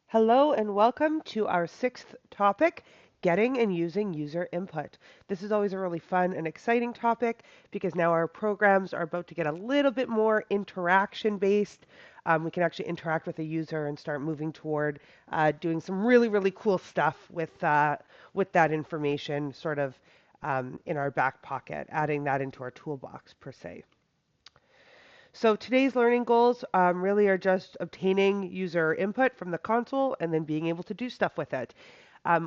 Hello and welcome to our sixth topic, getting and using user input. This is always a really fun and exciting topic because now our programs are about to get a little bit more interaction based. We can actually interact with a user and start moving toward doing some really cool stuff with that information sort of in our back pocket, adding that into our toolbox per se. So today's learning goals really are just obtaining user input from the console and then being able to do stuff with it.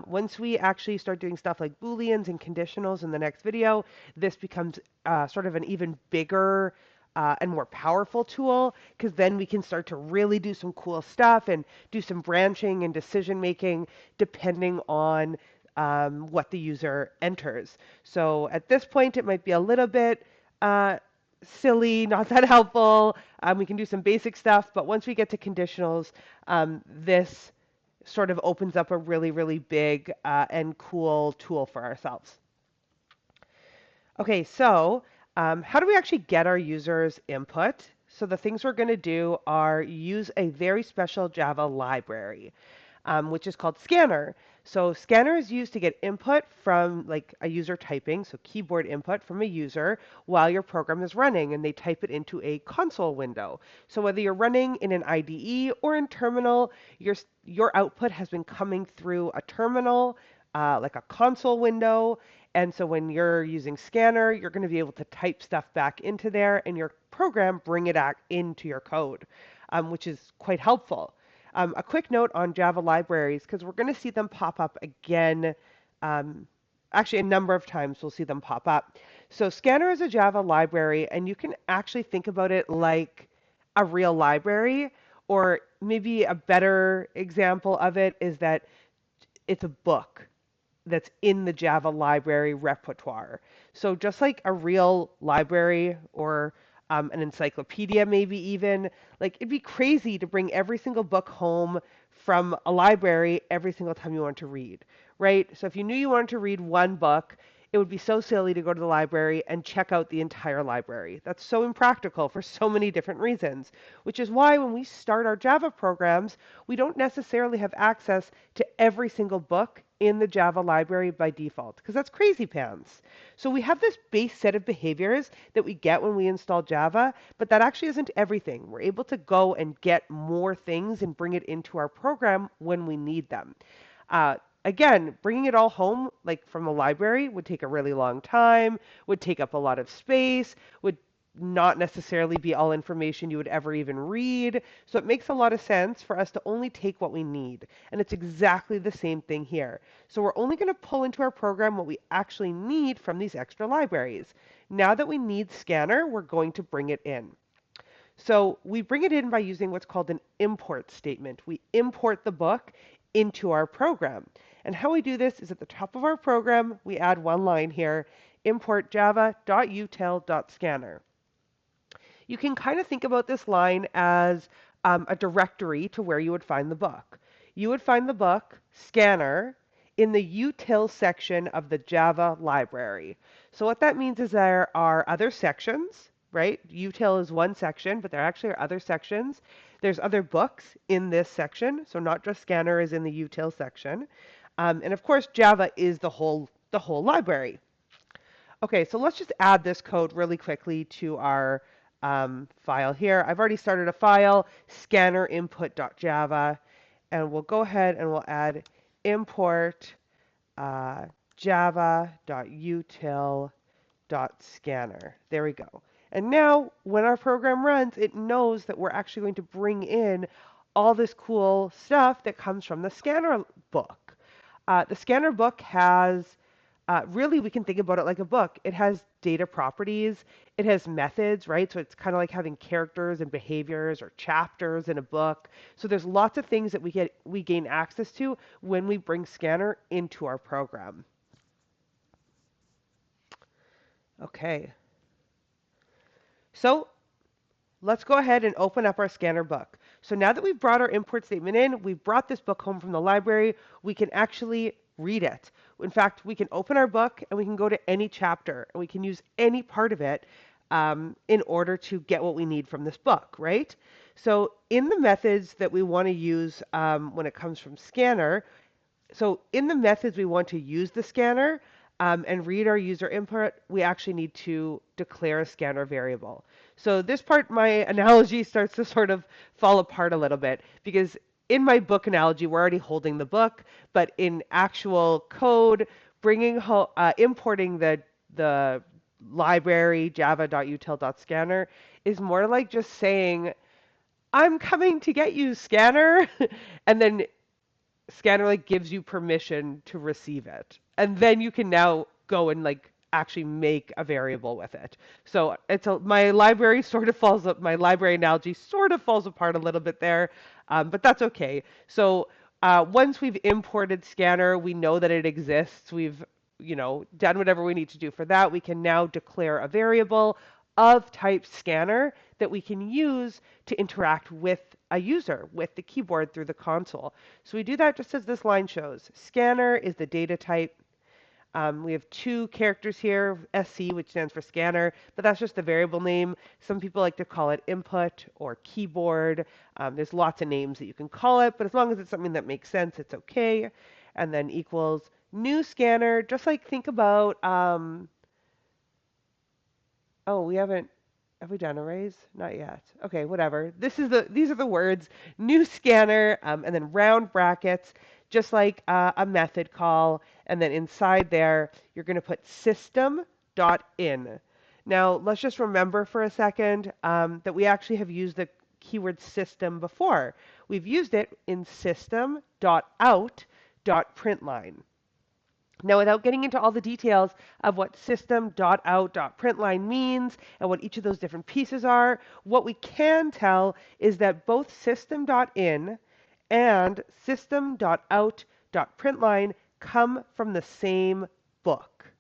Once we actually start doing stuff like Booleans and conditionals in the next video, this becomes sort of an even bigger and more powerful tool because then we can start to really do some cool stuff and do some branching and decision making depending on what the user enters. So at this point, it might be a little bit silly, not that helpful. We can do some basic stuff, but once we get to conditionals, this sort of opens up a really big and cool tool for ourselves. Okay, so how do we actually get our users' input? So the things we're going to do are use a very special Java library, which is called Scanner. So Scanner is used to get input from like a user typing, so keyboard input from a user while your program is running, and they type it into a console window. So whether you're running in an IDE or in terminal, your output has been coming through a terminal, like a console window. And so when you're using Scanner, you're going to be able to type stuff back into there and your program bring it back into your code, which is quite helpful. A quick note on Java libraries, because we're going to see them pop up again. Actually, a number of times we'll see them pop up. So Scanner is a Java library, and you can actually think about it like a real library, or maybe a better example of it is that it's a book that's in the Java library repertoire. So just like a real library or an encyclopedia, maybe even, like it'd be crazy to bring every single book home from a library every single time you want to read, right? So if you knew you wanted to read one book, it would be so silly to go to the library and check out the entire library. That's so impractical for so many different reasons, which is why when we start our Java programs, we don't necessarily have access to every single book in the Java library by default, because that's crazy pants. So we have this base set of behaviors that we get when we install Java, but that actually isn't everything. We're able to go and get more things and bring it into our program when we need them. Again, bringing it all home, like from a library, would take a really long time, would take up a lot of space, would not necessarily be all information you would ever even read. So it makes a lot of sense for us to only take what we need. And it's exactly the same thing here. So we're only going to pull into our program what we actually need from these extra libraries. Now that we need Scanner, we're going to bring it in. So we bring it in by using what's called an import statement. We import the book into our program. And how we do this is at the top of our program, we add one line here, import java.util.scanner. You can kind of think about this line as a directory to where you would find the book. You would find the book, Scanner, in the util section of the Java library. So what that means is there are other sections, right? Util is one section, but there actually are other sections. There's other books in this section, so not just Scanner is in the util section. And of course, Java is the whole library. Okay, so let's just add this code really quickly to our file here. I've already started a file, scanner input.java, and we'll go ahead and we'll add import java.util.scanner. There we go. And now when our program runs, it knows that we're actually going to bring in all this cool stuff that comes from the scanner book. The scanner book has really, we can think about it like a book. It has data properties. It has methods, right? So it's kind of like having characters and behaviors or chapters in a book. So there's lots of things that we gain access to when we bring Scanner into our program. Okay. So let's go ahead and open up our Scanner book. So now that we've brought our import statement in, we've brought this book home from the library, we can actually read it. In fact, we can open our book and we can go to any chapter and we can use any part of it in order to get what we need from this book, right? So in the methods that we want to use when it comes from scanner, so in the methods we want to use the scanner and read our user input, we actually need to declare a scanner variable. So this part, my analogy starts to sort of fall apart a little bit because in my book analogy, we're already holding the book, but in actual code, importing the library java.util.scanner is more like just saying, I'm coming to get you, scanner, and then scanner like gives you permission to receive it, and then you can now go and like actually make a variable with it. So my library sort of falls up, my library analogy sort of falls apart a little bit there, but that's okay. So once we've imported scanner, we know that it exists, we've done whatever we need to do for that, we can now declare a variable of type scanner that we can use to interact with a user with the keyboard through the console. So we do that just as this line shows. Scanner is the data type. We have two characters here, SC, which stands for scanner, but that's just the variable name. Some people like to call it input or keyboard. There's lots of names that you can call it, but as long as it's something that makes sense, it's okay. And then equals new scanner, just like think about, oh, have we done arrays? Not yet. Okay, whatever. These are the words, new scanner, and then round brackets, just like a method call. And then inside there, you're going to put system.in. Now, let's just remember for a second that we actually have used the keyword system before. We've used it in system.out.println. Now, without getting into all the details of what system.out.println means and what each of those different pieces are, what we can tell is that both system.in and system.out.println come from the same book.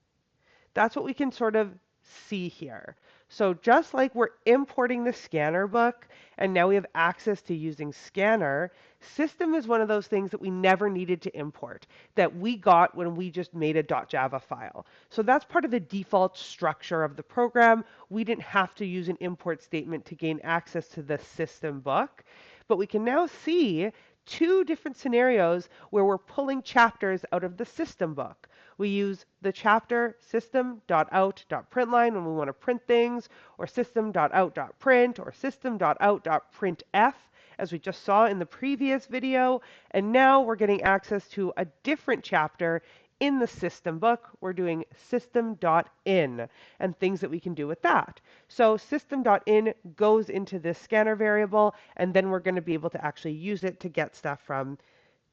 That's what we can sort of see here. So just like we're importing the scanner book, and now we have access to using scanner, system is one of those things that we never needed to import, that we got when we just made a .java file. So that's part of the default structure of the program. We didn't have to use an import statement to gain access to the system book, but we can now see two different scenarios where we're pulling chapters out of the system book. We use the chapter system.out.println when we want to print things, or system.out.print, or system.out.printf, as we just saw in the previous video. And now we're getting access to a different chapter in the system book. We're doing system.in and things that we can do with that. So system.in goes into this scanner variable, and then we're going to be able to actually use it to get stuff from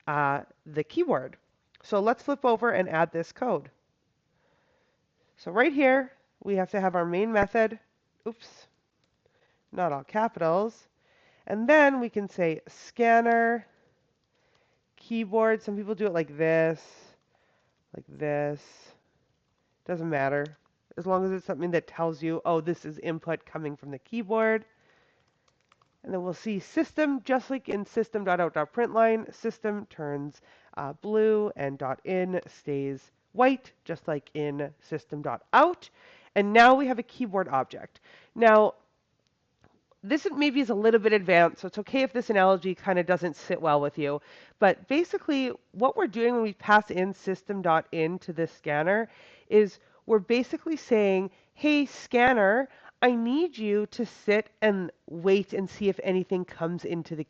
the keyboard. So let's flip over and add this code. So right here, we have to have our main method. Oops, not all capitals. And then we can say scanner, keyboard. Some people do it like this. Doesn't matter. As long as it's something that tells you, oh, this is input coming from the keyboard. And then we'll see system, just like in system.out.println, system turns blue and .in stays white, just like in system.out. And now we have a keyboard object. Now, this maybe is a little bit advanced, so it's okay if this analogy kind of doesn't sit well with you. But basically, what we're doing when we pass in system.in to this scanner is we're basically saying, hey, scanner, I need you to sit and wait and see if anything comes into the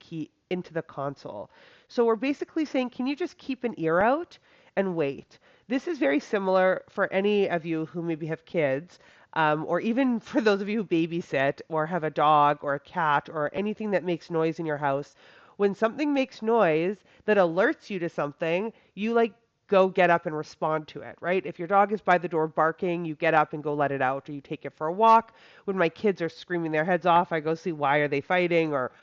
console. So we're basically saying, can you just keep an ear out and wait? This is very similar for any of you who maybe have kids, or even for those of you who babysit or have a dog or a cat or anything that makes noise in your house. When something makes noise that alerts you to something, you like go get up and respond to it, right? If your dog is by the door barking, you get up and go let it out, or you take it for a walk. When my kids are screaming their heads off, I go see why are they fighting, or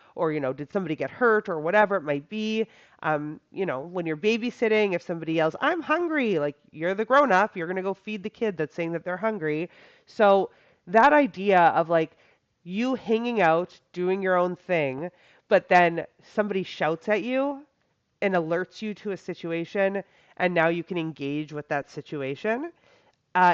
did somebody get hurt, or whatever it might be. When you're babysitting, if somebody yells, "I'm hungry," like you're the grown up, you're gonna go feed the kid that's saying that they're hungry. So that idea of like you hanging out, doing your own thing, but then somebody shouts at you and alerts you to a situation, and now you can engage with that situation.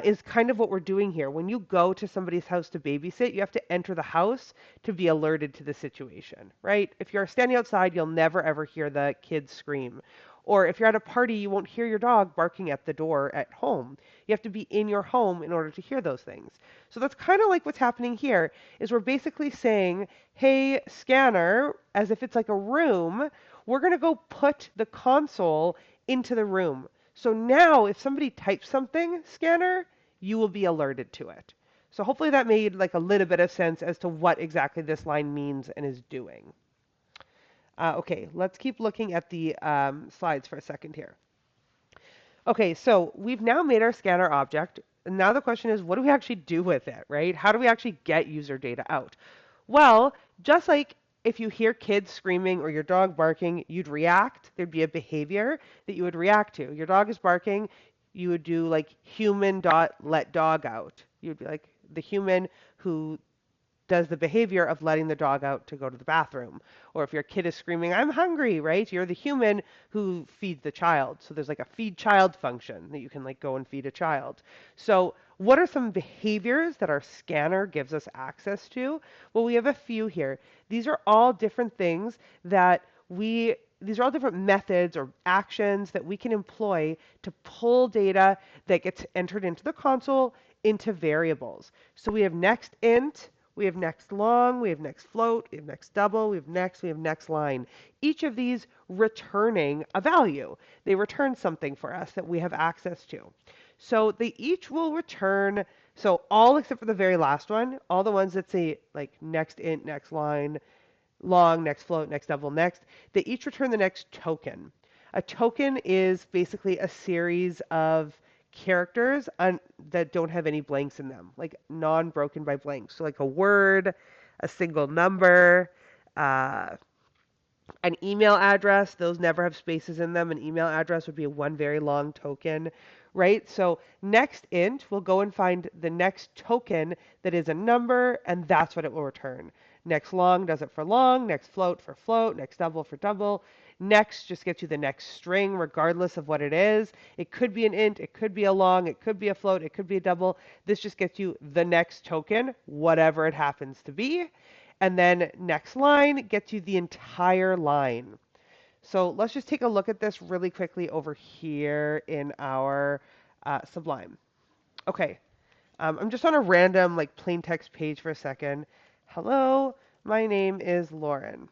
is kind of what we're doing here. When you go to somebody's house to babysit, you have to enter the house to be alerted to the situation, right? If you're standing outside, you'll never ever hear the kids scream. Or if you're at a party, you won't hear your dog barking at the door at home. You have to be in your home in order to hear those things. So that's kind of like what's happening here is we're basically saying, "Hey, scanner," as if it's like a room, we're going to go put the console into the room. So now if somebody types something, scanner, you will be alerted to it. So hopefully that made like a little bit of sense as to what exactly this line means and is doing. Okay, let's keep looking at the slides for a second here. Okay, so we've now made our scanner object. And now the question is, what do we actually do with it, right? How do we actually get user data out? Well, just like if you hear kids screaming or your dog barking, you'd react. There'd be a behavior that you would react to. Your dog is barking, you would do like human dot let dog out. You'd be like the human who does the behavior of letting the dog out to go to the bathroom. Or if your kid is screaming, "I'm hungry," right? You're the human who feeds the child. So there's like a feed child function that you can like go and feed a child. So what are some behaviors that our scanner gives us access to? Well, we have a few here. These are all different things that these are all different methods or actions that we can employ to pull data that gets entered into the console into variables. So we have next int, we have next long, we have next float, we have next double, we have next line. Each of these returning a value. They return something for us that we have access to. So they each will return, so all except for the very last one, all the ones that say like next int, next line, long, next float, next double, next, they each return the next token. A token is basically a series of characters that don't have any blanks in them, like non-broken by blanks. So like a word, a single number, uh, an email address, those never have spaces in them. An email address would be one very long token, right? So next int will go and find the next token that is a number, and that's what it will return. Next long does it for long, next float for float, next double for double. Next just gets you the next string regardless of what it is. It could be an int, it could be a long, it could be a float, it could be a double. This just gets you the next token, whatever it happens to be. And then next line gets you the entire line. So let's just take a look at this really quickly over here in our Sublime. Okay, I'm just on a random like plain text page for a second. Hello, my name is Lauren.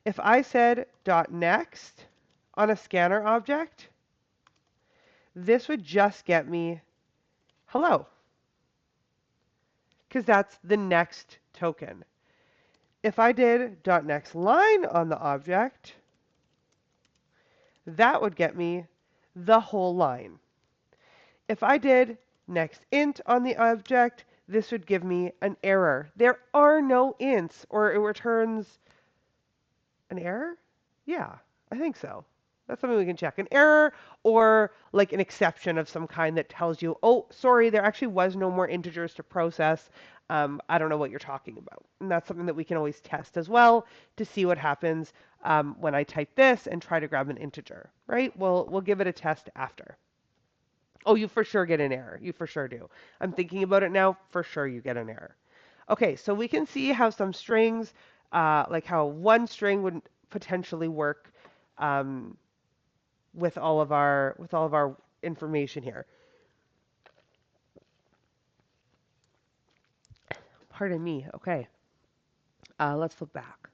If I said .next on a scanner object, this would just get me hello, because that's the next token. If I did .next line on the object, that would get me the whole line. If I did next int on the object, this would give me an error. There are no ints, or it returns an error? Yeah, I think so. That's something we can check. An error or like an exception of some kind that tells you, oh, sorry, there actually was no more integers to process. I don't know what you're talking about. And that's something that we can always test as well to see what happens when I type this and try to grab an integer, right? We'll give it a test after. Oh, you for sure get an error. You for sure do. I'm thinking about it now. For sure you get an error. Okay, so we can see how some strings, like how one string would potentially work with all of our information here. Pardon me. Okay, let's flip back.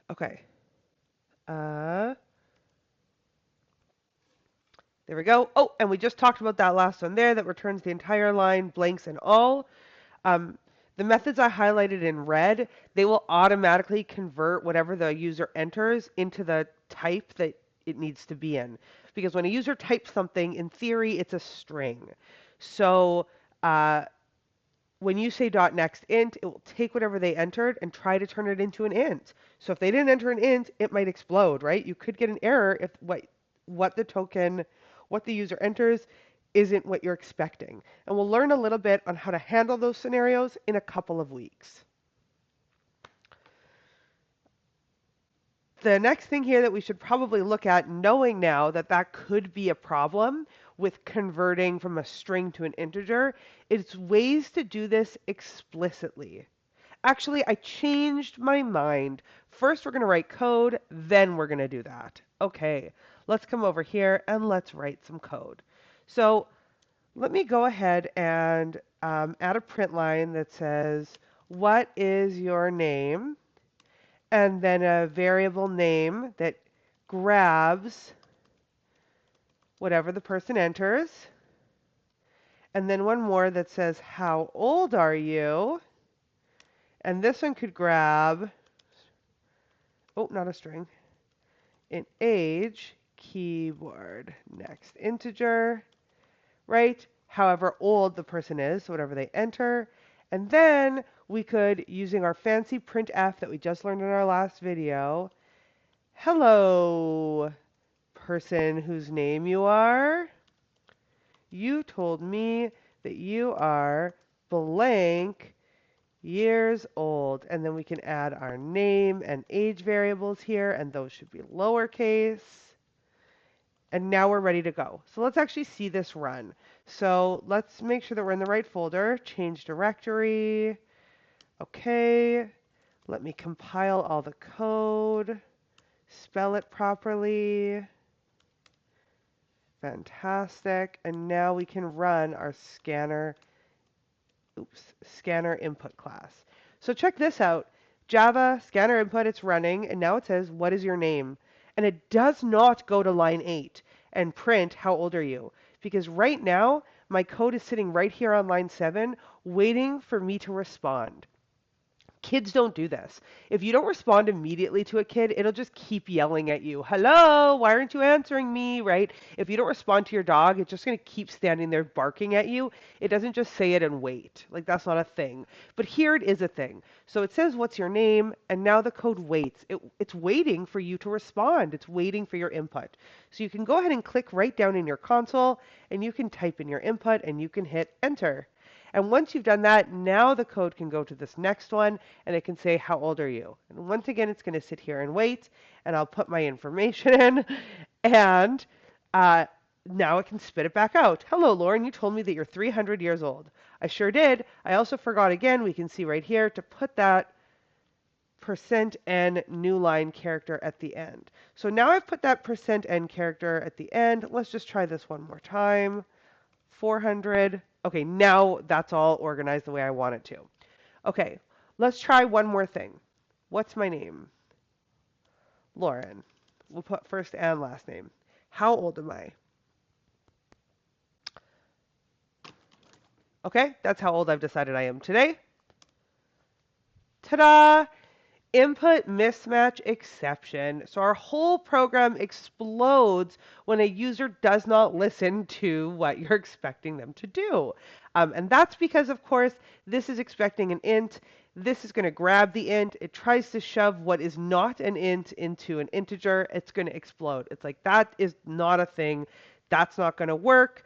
Okay. There we go. Oh, and we just talked about that last one there that returns the entire line, blanks and all. The methods I highlighted in red, they will automatically convert whatever the user enters into the type that it needs to be in. Because when a user types something, in theory, it's a string. So when you say .next int, it will take whatever they entered and try to turn it into an int. So if they didn't enter an int, it might explode, right? You could get an error if what the user enters isn't what you're expecting. And we'll learn a little bit on how to handle those scenarios in a couple of weeks. The next thing here that we should probably look at, knowing now that that could be a problem with converting from a string to an integer, is ways to do this explicitly. Actually, I changed my mind. First, we're going to write code, then we're going to do that. Okay, let's come over here and let's write some code. So let me go ahead and add a print line that says, what is your name? And then a variable name that grabs whatever the person enters. And then one more that says, how old are you? And this one could grab, oh, not a string, an age, keyboard, next integer, right? However old the person is, so whatever they enter. And then we could, using our fancy printf that we just learned in our last video, hello, person whose name you are. You told me that you are blank years old. And then we can add our name and age variables here, and those should be lowercase. And now we're ready to go. So let's actually see this run. So let's make sure that we're in the right folder. Change directory. Okay. Let me compile all the code. Spell it properly. Fantastic. And now we can run our scanner input class. So check this out. Java scanner input, it's running, and now it says, what is your name? And it does not go to line 8 and print, how old are you? Because right now, my code is sitting right here on line 7, waiting for me to respond. Kids don't do this. If you don't respond immediately to a kid, it'll just keep yelling at you. Hello, why aren't you answering me, right? If you don't respond to your dog, it's just going to keep standing there barking at you. It doesn't just say it and wait. Like, that's not a thing. But here it is a thing. So it says, what's your name? And now the code waits. It's waiting for you to respond. It's waiting for your input. So you can go ahead and click right down in your console, and you can type in your input, and you can hit enter. And once you've done that, now the code can go to this next one, and it can say, how old are you? And once again, it's going to sit here and wait, and I'll put my information in, and now it can spit it back out. Hello, Lauren, you told me that you're 300 years old. I sure did. I also forgot again, we can see right here, to put that %n new line character at the end. So now I've put that %n character at the end. Let's just try this one more time. 400. Okay, now that's all organized the way I want it to. Okay, let's try one more thing. What's my name? Lauren. We'll put first and last name. How old am I? Okay, that's how old I've decided I am today. Ta-da! Input mismatch exception. So our whole program explodes when a user does not listen to what you're expecting them to do. And that's because, of course, this is expecting an int. This is going to grab the int. It tries to shove what is not an int into an integer. It's going to explode. It's like, that is not a thing. That's not going to work.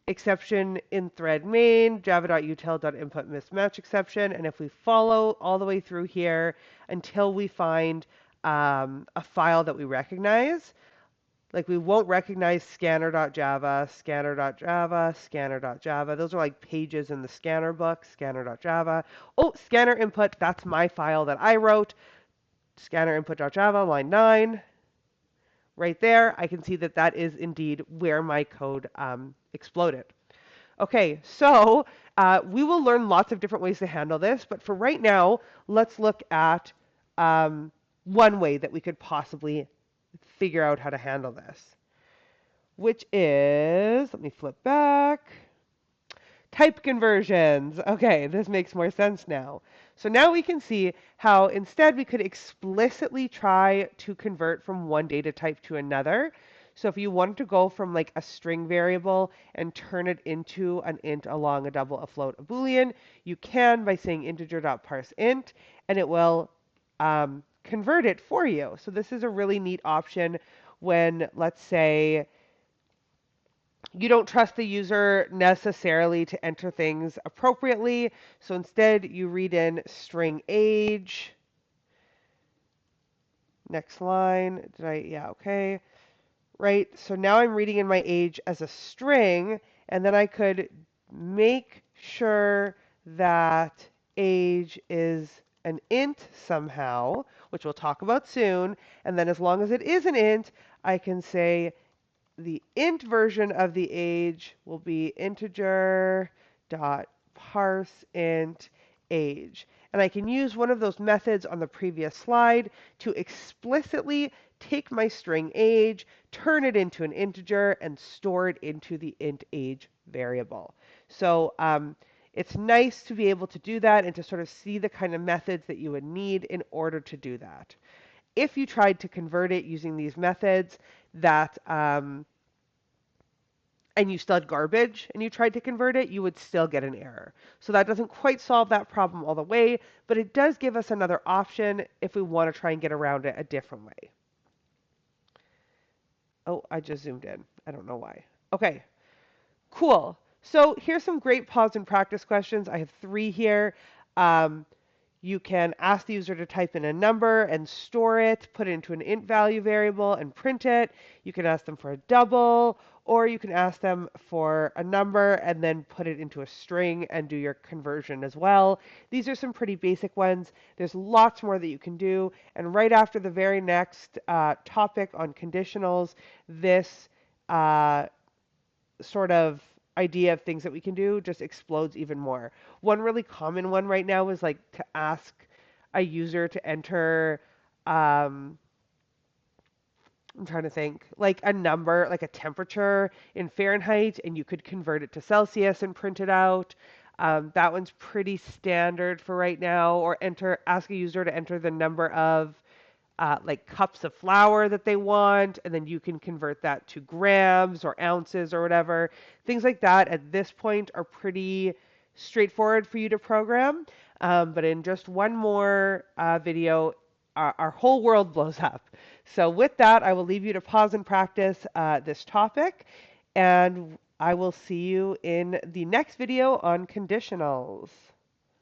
Exception in thread main, java.util.input mismatch exception. And if we follow all the way through here until we find a file that we recognize, like we won't recognize scanner.java, scanner.java, scanner.java. Those are like pages in the scanner book, scanner.java. Oh, scanner input, that's my file that I wrote. Scanner input.java, line 9. Right there, I can see that that is indeed where my code exploded. Okay, so we will learn lots of different ways to handle this, but for right now, let's look at one way that we could possibly figure out how to handle this, which is, let me flip back, type conversions. Okay, this makes more sense now. So now we can see how instead we could explicitly try to convert from one data type to another. So if you wanted to go from like a string variable and turn it into an int, a long, a double, a float, a boolean, you can by saying integer.parseInt, and it will convert it for you. So this is a really neat option when, let's say, you don't trust the user necessarily to enter things appropriately. So instead, you read in string age, Next line. Yeah, okay. Right, so now I'm reading in my age as a string, and then I could make sure that age is an int somehow, which we'll talk about soon. And then as long as it is an int, I can say the int version of the age will be integer dot parse int age. And I can use one of those methods on the previous slide to explicitly take my string age, turn it into an integer, and store it into the int age variable. So it's nice to be able to do that and to sort of see the kind of methods that you would need in order to do that. If you tried to convert it using these methods, that and you still had garbage and you tried to convert it, you would still get an error. So that doesn't quite solve that problem all the way, but it does give us another option if we want to try and get around it a different way. Oh, I just zoomed in. I don't know why. Okay, cool. So here's some great pause and practice questions. I have 3 here. Um, You can ask the user to type in a number and store it, put it into an int value variable and print it. You can ask them for a double, or you can ask them for a number and then put it into a string and do your conversion as well. These are some pretty basic ones. There's lots more that you can do. And right after the very next topic on conditionals, this sort of idea of things that we can do just explodes even more. One really common one right now is like to ask a user to enter, I'm trying to think, like a number, like a temperature in Fahrenheit, and you could convert it to Celsius and print it out. That one's pretty standard for right now. Or ask a user to enter the number of like cups of flour that they want, and then you can convert that to grams or ounces or whatever. Things like that at this point are pretty straightforward for you to program. But in just one more video, our whole world blows up. So with that, I will leave you to pause and practice this topic, and I will see you in the next video on conditionals.